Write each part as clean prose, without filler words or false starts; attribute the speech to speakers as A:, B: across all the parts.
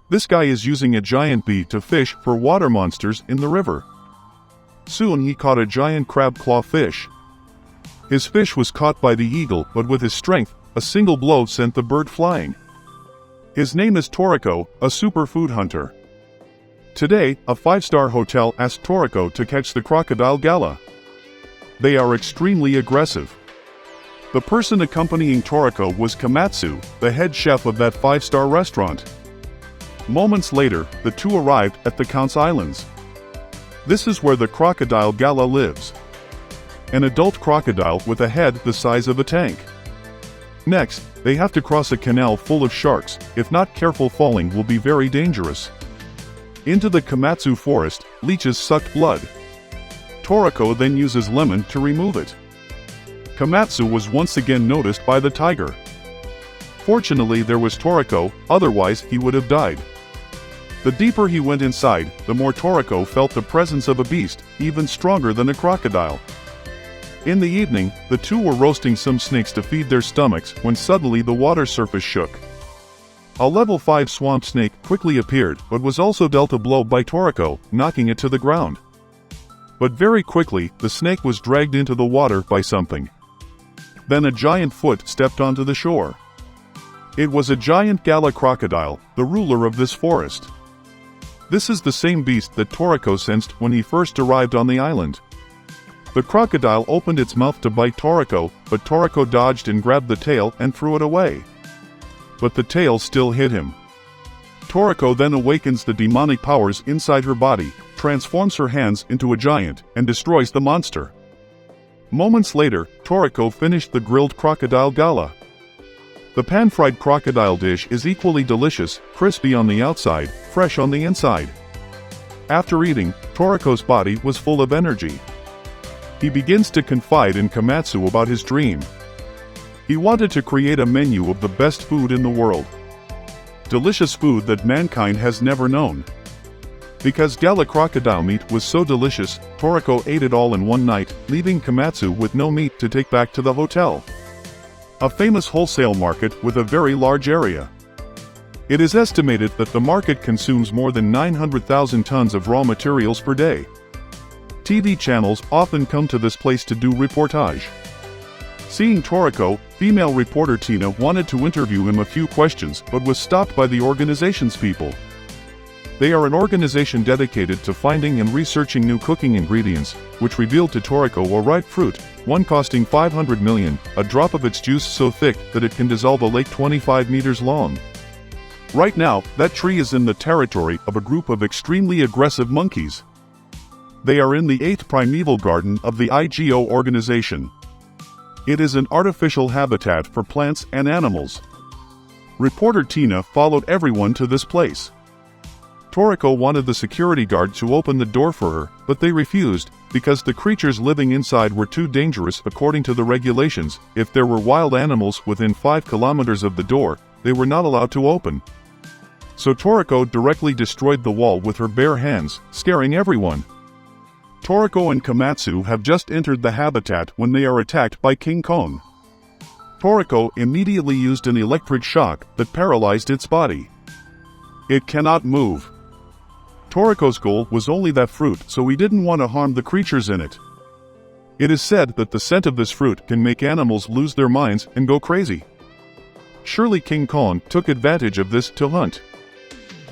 A: This guy is using a giant bee to fish for water monsters in the river. Soon he caught a giant crab claw fish. His fish was caught by the eagle, but with his strength, a single blow sent the bird flying. His name is Toriko, a superfood hunter. Today, a 5-star hotel asked Toriko to catch the crocodile Gala. They are extremely aggressive. The person accompanying Toriko was Komatsu, the head chef of that 5-star restaurant. Moments later, the two arrived at the Count's Islands. This is where the crocodile Gala lives. An adult crocodile with a head the size of a tank. Next, they have to cross a canal full of sharks. If not careful, falling will be very dangerous. Into the Komatsu forest, leeches sucked blood. Toriko then uses lemon to remove it. Komatsu was once again noticed by the tiger. Fortunately, there was Toriko, otherwise he would have died. The deeper he went inside, the more Toriko felt the presence of a beast, even stronger than a crocodile. In the evening, the two were roasting some snakes to feed their stomachs when suddenly the water surface shook. A level 5 swamp snake quickly appeared, but was also dealt a blow by Toriko, knocking it to the ground. But very quickly, the snake was dragged into the water by something. Then a giant foot stepped onto the shore. It was a giant Gala crocodile, the ruler of this forest. This is the same beast that Toriko sensed when he first arrived on the island. The crocodile opened its mouth to bite Toriko, but Toriko dodged and grabbed the tail and threw it away. But the tail still hit him. Toriko then awakens the demonic powers inside her body, transforms her hands into a giant, and destroys the monster. Moments later, Toriko finished the grilled crocodile Gala. The pan-fried crocodile dish is equally delicious, crispy on the outside, fresh on the inside. After eating, Toriko's body was full of energy. He begins to confide in Komatsu about his dream. He wanted to create a menu of the best food in the world. Delicious food that mankind has never known. Because Gala crocodile meat was so delicious, Toriko ate it all in one night, leaving Komatsu with no meat to take back to the hotel. A famous wholesale market with a very large area. It is estimated that the market consumes more than 900,000 tons of raw materials per day. TV channels often come to this place to do reportage. Seeing Toriko, female reporter Tina wanted to interview him a few questions but was stopped by the organization's people. They are an organization dedicated to finding and researching new cooking ingredients, which revealed to Toriko a ripe fruit, one costing 500 million, a drop of its juice so thick that it can dissolve a lake 25 meters long. Right now, that tree is in the territory of a group of extremely aggressive monkeys. They are in the 8th primeval garden of the IGO organization. It is an artificial habitat for plants and animals. Reporter Tina followed everyone to this place. Toriko wanted the security guard to open the door for her, but they refused, because the creatures living inside were too dangerous according to the regulations. If there were wild animals within 5 kilometers of the door, they were not allowed to open. So Toriko directly destroyed the wall with her bare hands, scaring everyone. Toriko and Komatsu have just entered the habitat when they are attacked by King Kong. Toriko immediately used an electric shock that paralyzed its body. It cannot move. Toriko's goal was only that fruit, so he didn't want to harm the creatures in it. It is said that the scent of this fruit can make animals lose their minds and go crazy. Surely King Kong took advantage of this to hunt.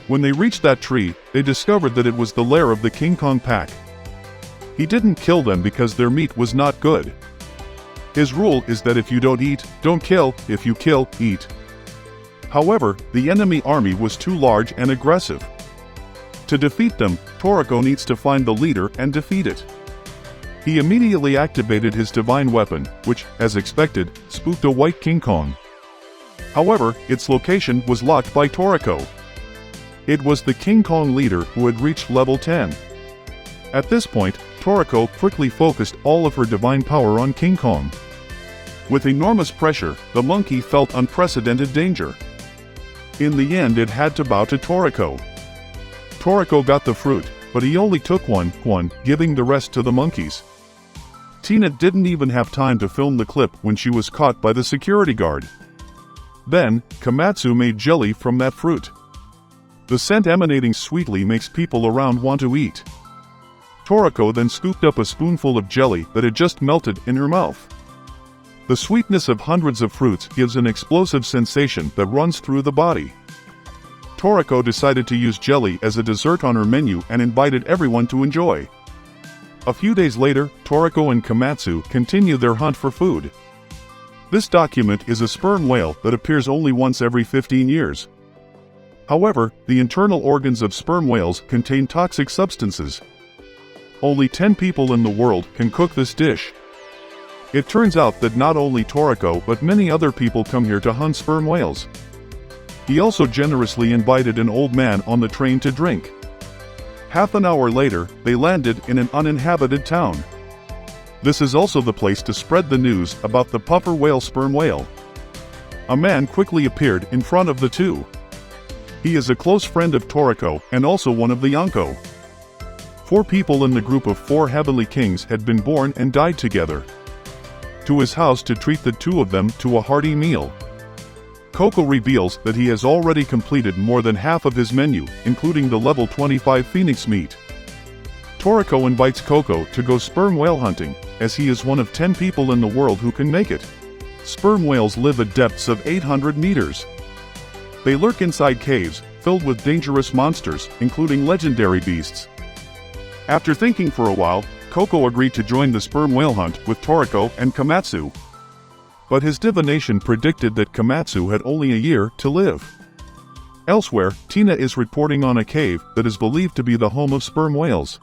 A: When they reached that tree, they discovered that it was the lair of the King Kong pack. He didn't kill them because their meat was not good. His rule is that if you don't eat, don't kill, if you kill, eat. However, the enemy army was too large and aggressive. To defeat them, Toriko needs to find the leader and defeat it. He immediately activated his divine weapon, which, as expected, spooked a white King Kong. However, its location was locked by Toriko. It was the King Kong leader who had reached level 10. At this point, Toriko quickly focused all of her divine power on King Kong. With enormous pressure, the monkey felt unprecedented danger. In the end, it had to bow to Toriko. Toriko got the fruit, but he only took one, giving the rest to the monkeys. Tina didn't even have time to film the clip when she was caught by the security guard. Then, Komatsu made jelly from that fruit. The scent emanating sweetly makes people around want to eat. Toriko then scooped up a spoonful of jelly that had just melted in her mouth. The sweetness of hundreds of fruits gives an explosive sensation that runs through the body. Toriko decided to use jelly as a dessert on her menu and invited everyone to enjoy. A few days later, Toriko and Komatsu continue their hunt for food. This document is a sperm whale that appears only once every 15 years. However, the internal organs of sperm whales contain toxic substances. Only 10 people in the world can cook this dish. It turns out that not only Toriko but many other people come here to hunt sperm whales. He also generously invited an old man on the train to drink. Half an hour later, they landed in an uninhabited town. This is also the place to spread the news about the puffer whale sperm whale. A man quickly appeared in front of the two. He is a close friend of Toriko and also one of the Yonko. 4 people in the group of 4 heavenly kings had been born and died together. To his house to treat the 2 of them to a hearty meal. Koko reveals that he has already completed more than half of his menu, including the level 25 phoenix meat. Toriko invites Koko to go sperm whale hunting, as he is one of 10 people in the world who can make it. Sperm whales live at depths of 800 meters. They lurk inside caves, filled with dangerous monsters, including legendary beasts. After thinking for a while, Koko agreed to join the sperm whale hunt with Toriko and Komatsu. But his divination predicted that Komatsu had only a year to live. Elsewhere, Tina is reporting on a cave that is believed to be the home of sperm whales.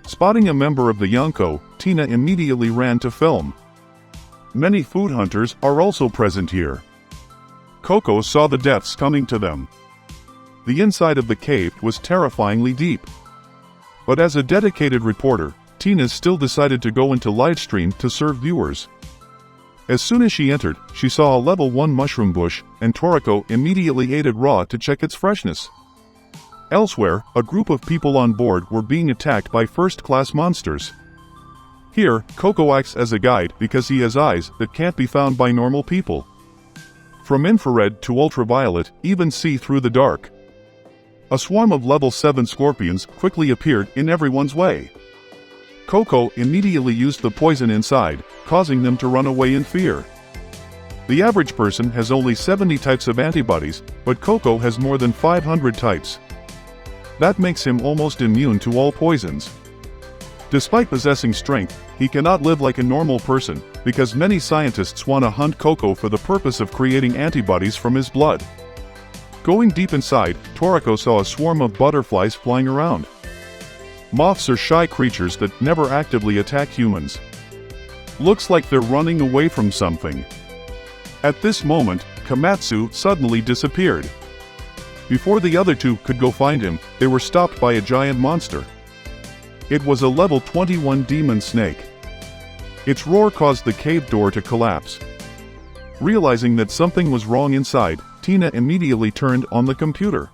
A: Spotting a member of the Yonko, Tina immediately ran to film. Many food hunters are also present here. Koko saw the deaths coming to them. The inside of the cave was terrifyingly deep. But as a dedicated reporter, Tina still decided to go into livestream to serve viewers. As soon as she entered, she saw a level 1 mushroom bush, and Toriko immediately ate it raw to check its freshness. Elsewhere, a group of people on board were being attacked by first-class monsters. Here, Koko acts as a guide because he has eyes that can't be found by normal people. From infrared to ultraviolet, even see through the dark. A swarm of level 7 scorpions quickly appeared in everyone's way. Koko immediately used the poison inside, causing them to run away in fear. The average person has only 70 types of antibodies, but Koko has more than 500 types. That makes him almost immune to all poisons. Despite possessing strength, he cannot live like a normal person, because many scientists want to hunt Koko for the purpose of creating antibodies from his blood. Going deep inside, Toriko saw a swarm of butterflies flying around. Moths are shy creatures that never actively attack humans. Looks like they're running away from something. At this moment, Komatsu suddenly disappeared. Before the other 2 could go find him, they were stopped by a giant monster. It was a level 21 demon snake. Its roar caused the cave door to collapse. Realizing that something was wrong inside, Tina immediately turned on the computer.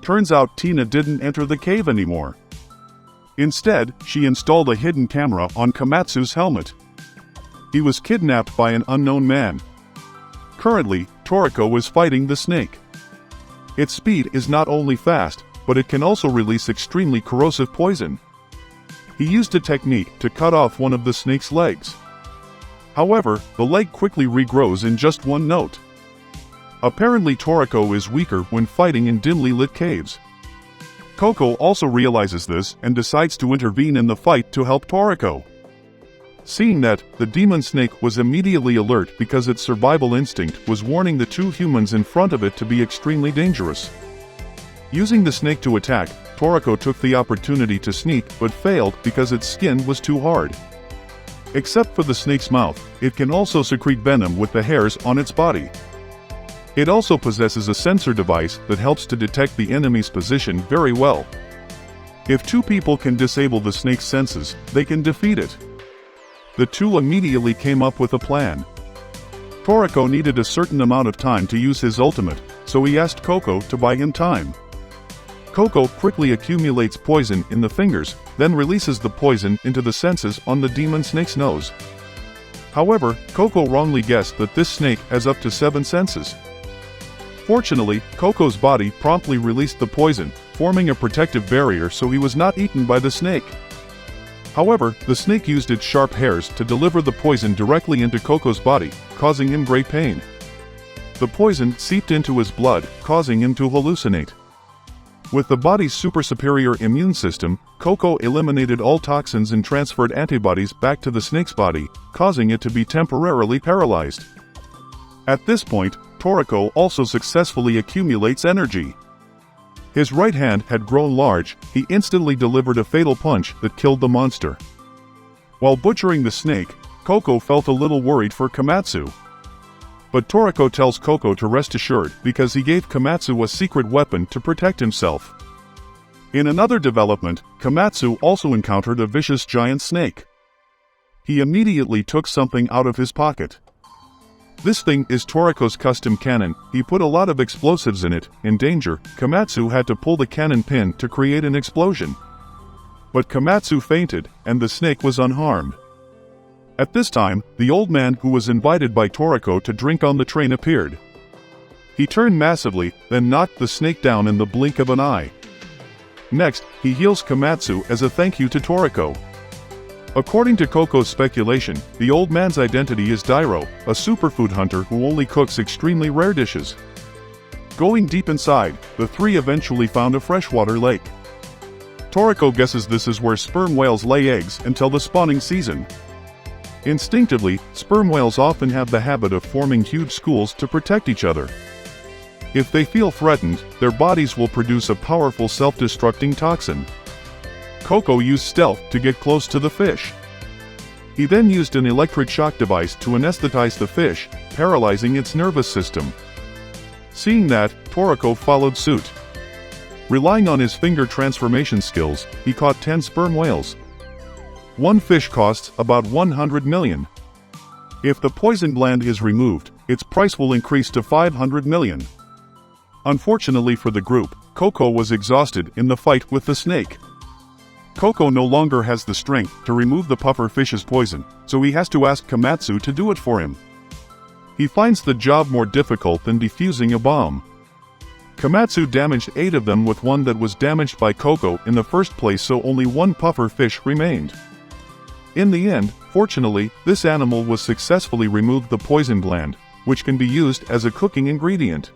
A: Turns out Tina didn't enter the cave anymore. Instead, she installed a hidden camera on Komatsu's helmet. He was kidnapped by an unknown man. Currently, Toriko is fighting the snake. Its speed is not only fast, but it can also release extremely corrosive poison. He used a technique to cut off one of the snake's legs. However, the leg quickly regrows in just one note. Apparently Toriko is weaker when fighting in dimly lit caves. Koko also realizes this and decides to intervene in the fight to help Toriko. Seeing that, the demon snake was immediately alert because its survival instinct was warning the 2 humans in front of it to be extremely dangerous. Using the snake to attack, Toriko took the opportunity to sneak but failed because its skin was too hard. Except for the snake's mouth, it can also secrete venom with the hairs on its body. It also possesses a sensor device that helps to detect the enemy's position very well. If 2 people can disable the snake's senses, they can defeat it. The 2 immediately came up with a plan. Toriko needed a certain amount of time to use his ultimate, so he asked Koko to buy him time. Koko quickly accumulates poison in the fingers, then releases the poison into the senses on the demon snake's nose. However, Koko wrongly guessed that this snake has up to 7 senses. Fortunately, Coco's body promptly released the poison, forming a protective barrier so he was not eaten by the snake. However, the snake used its sharp hairs to deliver the poison directly into Coco's body, causing him great pain. The poison seeped into his blood, causing him to hallucinate. With the body's superior immune system, Coco eliminated all toxins and transferred antibodies back to the snake's body, causing it to be temporarily paralyzed. At this point, Toriko also successfully accumulates energy. His right hand had grown large, he instantly delivered a fatal punch that killed the monster. While butchering the snake, Coco felt a little worried for Komatsu. But Toriko tells Coco to rest assured because he gave Komatsu a secret weapon to protect himself. In another development, Komatsu also encountered a vicious giant snake. He immediately took something out of his pocket. This thing is Toriko's custom cannon. He put a lot of explosives in it. In danger, Komatsu had to pull the cannon pin to create an explosion. But Komatsu fainted, and the snake was unharmed. At this time, the old man who was invited by Toriko to drink on the train appeared. He turned massively, then knocked the snake down in the blink of an eye. Next, he heals Komatsu as a thank you to Toriko. According to Coco's speculation, the old man's identity is Dairo, a superfood hunter who only cooks extremely rare dishes. Going deep inside, the three eventually found a freshwater lake. Toriko guesses this is where sperm whales lay eggs until the spawning season. Instinctively, sperm whales often have the habit of forming huge schools to protect each other. If they feel threatened, their bodies will produce a powerful self-destructing toxin. Coco used stealth to get close to the fish. He then used an electric shock device to anesthetize the fish, paralyzing its nervous system. Seeing that, Toriko followed suit. Relying on his finger transformation skills, he caught 10 sperm whales. One fish costs about 100 million. If the poison gland is removed, its price will increase to 500 million. Unfortunately for the group, Coco was exhausted in the fight with the snake. Coco no longer has the strength to remove the puffer fish's poison, so he has to ask Komatsu to do it for him. He finds the job more difficult than defusing a bomb. Komatsu damaged 8 of them with one that was damaged by Coco in the first place, so only one puffer fish remained. In the end, fortunately, this animal was successfully removed the poison gland, which can be used as a cooking ingredient.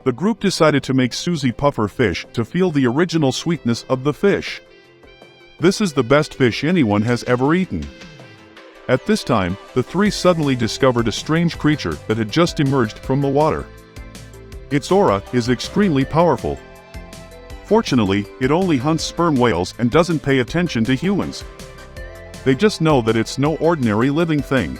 A: The group decided to make Suzy puffer fish to feel the original sweetness of the fish. This is the best fish anyone has ever eaten. At this time, the three suddenly discovered a strange creature that had just emerged from the water. Its aura is extremely powerful. Fortunately, it only hunts sperm whales and doesn't pay attention to humans. They just know that it's no ordinary living thing.